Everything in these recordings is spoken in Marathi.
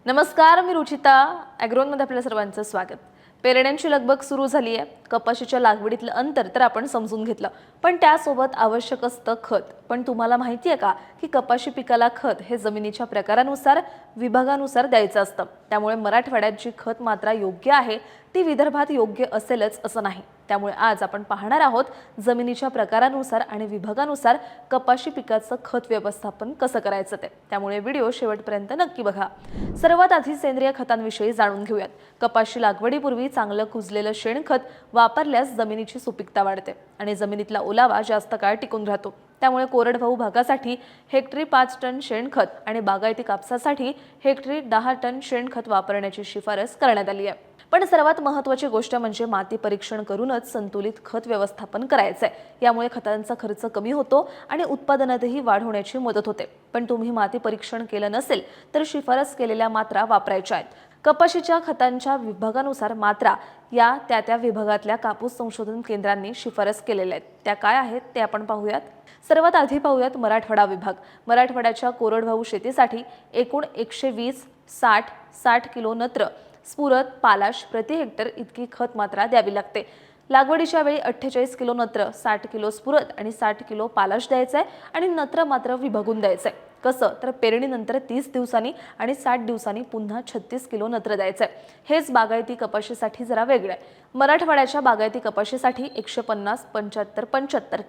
नमस्कार, मी रुचिता. ॲग्रोनमध्ये आपल्या सर्वांचं स्वागत. पेरण्यांची लगबग सुरू झाली आहे. कपाशीच्या लागवडीतलं अंतर तर आपण समजून घेतलं, पण त्यासोबत आवश्यक असतं खत. पण तुम्हाला माहिती आहे का की कपाशी पिकाला खत हे जमिनीच्या प्रकारानुसार, विभागानुसार द्यायचं असतं. त्यामुळे मराठवाड्यात जी खत मात्रा योग्य आहे ती विदर्भात योग्य असेलच असं नाही. त्यामुळे आज आपण पाहणार आहोत जमिनीच्या प्रकारानुसार आणि विभागानुसार कपाशी पिकाचं खत व्यवस्थापन कसं करायचं ते. त्यामुळे व्हिडिओ शेवटपर्यंत नक्की बघा. सर्वात आधी सेंद्रिय खतांविषयी जाणून घेऊयात. कपाशी लागवडीपूर्वी चांगलं कुजलेलं शेणखत वापरल्यास जमिनीची सुपीकता वाढते आणि जमिनीतला ओलावा जास्त काळ टिकून राहतो. त्यामुळे कोरडवाहू भागासाठी हेक्टरी 5 टन शेणखत आणि बागायती कापसासाठी हेक्टरी 10 टन शेणखत वापरण्याची शिफारस करण्यात आली आहे. पण सर्वात महत्त्वाची गोष्ट म्हणजे माती परीक्षण करूनच संतुलित खत व्यवस्थापन करायचं आहे. यामुळे खतांचा खर्च कमी होतो आणि उत्पादनातही वाढ होण्याची मदत होते. पण तुम्ही माती परीक्षण केलं नसेल तर शिफारस केलेल्या मात्रा वापरायच्या आहेत. कपाशीच्या खतांच्या विभागानुसार मात्रा या त्या विभागातल्या कापूस संशोधन केंद्रांनी शिफारस केलेल्या आहेत. त्या काय आहेत ते आपण पाहूयात. सर्वात आधी पाहूयात मराठवाडा विभाग. मराठवाड्याच्या कोरडवाहू शेतीसाठी एकूण 120, 60 किलो नत्र, स्फुरद, पालाश प्रति हेक्टर इतकी खत मात्रा द्यावी लागते. लागवडीच्या वेळी 48 किलो नत्र, 60 किलो स्फुरद आणि 60 किलो पालाश द्यायचं आहे आणि नत्र मात्र विभागून द्यायचं आहे. कसं तर पेरणीनंतर 30 दिवसांनी आणि 60 दिवसांनी पुन्हा 36 किलो नत्र द्यायचं आहे. हेच बागायती कपाशीसाठी जरा वेगळं आहे. मराठवाड्याच्या बागायती कपाशीसाठी 150, 75, 75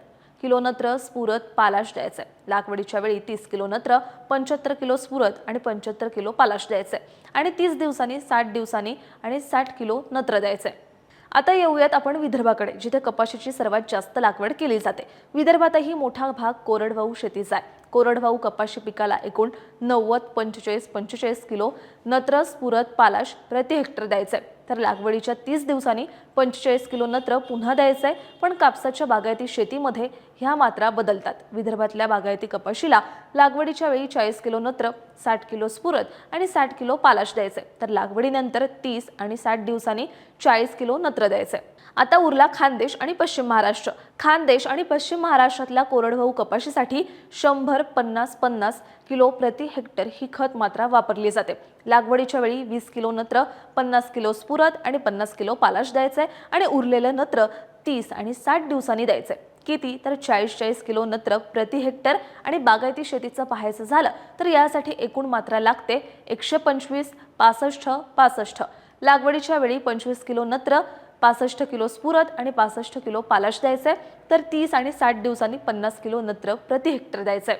किलो नत्र, स्फुरद, पालाश द्यायचं आहे. लागवडीच्या वेळी 30 किलो नत्र, 75 किलो स्फुरद आणि 75 किलो पालाश द्यायचं आहे आणि 30 दिवसांनी, 60 दिवसांनी आणि 60 किलो नत्र द्यायचं आहे. आता येऊयात आपण विदर्भाकडे, जिथे कपाशीची सर्वात जास्त लागवड केली जाते. विदर्भातही मोठा भाग कोरडवाहू शेतीचा आहे. कोरडवाहू कपाशी पिकाला एकूण 90, 45 किलो नत्र, स्फुरद, पालाश प्रति हेक्टर द्यायचं आहे. तर लागवडीच्या 30 दिवसांनी 45 किलो नत्र पुन्हा द्यायचं आहे. पण कापसाच्या बागायती शेतीमध्ये ह्या मात्रा बदलतात. विदर्भातल्या बागायती कपाशीला लागवडीच्या वेळी 40 किलो नत्र, 60 किलो स्फुरद आणि 60 किलो पालाश द्यायचे. तर लागवडीनंतर 30 आणि 60 दिवसांनी 40 किलो नत्र द्यायचे. आता उरला खानदेश आणि पश्चिम महाराष्ट्र. खानदेश आणि पश्चिम महाराष्ट्रातल्या कोरडवाहू कपाशीसाठी 100, 50 किलो प्रति हेक्टर ही खत मात्रा वापरली जाते. लागवडीच्या वेळी 20 किलो नत्र, 50 किलो स्फुरद आणि 50 किलो पालाश द्यायचे आणि उरलेलं नत्र 30 आणि 60 दिवसांनी द्यायचे. किती तर 40 किलो नत्र प्रति हेक्टर. आणि बागायती शेतीचं पाहायचं झालं तर यासाठी एकूण मात्रा लागते 125, 65. लागवडीच्या वेळी 25 किलो नत्र, 65 किलो स्फुरद आणि 65 किलो पालाश द्यायचे. तर 30 आणि 60 दिवसांनी 50 किलो नत्र प्रति हेक्टर द्यायचे.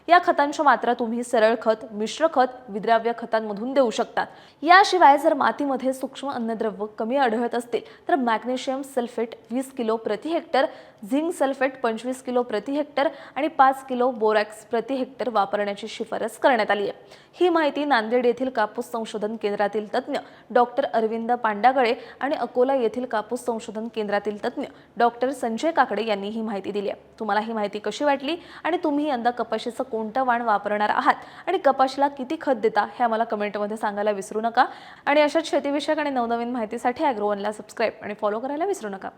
या खतांच्या मात्रा तुम्ही सरळ खत, मिश्र खत, विद्राव्य खतांमधून देऊ शकतात. याशिवाय जर मातीमध्ये सूक्ष्म अन्नद्रव्य कमी आढळत असतील तर मॅग्नेशियम सल्फेट 20 किलो प्रति हेक्टर, झिंक सल्फेट 25 किलो प्रति हेक्टर आणि 5 किलो बोरॅक्स प्रति हेक्टर वापरण्याची शिफारस करण्यात आली आहे. ही माहिती नांदेड येथील कापूस संशोधन केंद्रातील तज्ज्ञ डॉक्टर अरविंद पांडागळे आणि अकोला येथील कापूस संशोधन केंद्रातील तज्ज्ञ डॉक्टर संजय काकडे यांनी ही माहिती दिली आहे. तुम्हाला ही माहिती कशी वाटली आणि तुम्ही यंदा कपाशीचं कोणतं वाण वापरणार आहात आणि कपाशीला किती खत देता हे आम्हाला कमेंटमध्ये सांगायला विसरू नका. आणि अशाच शेतीविषयक आणि नवनवीन माहितीसाठी ॲग्रोवनला सबस्क्राईब आणि फॉलो करायला विसरू नका.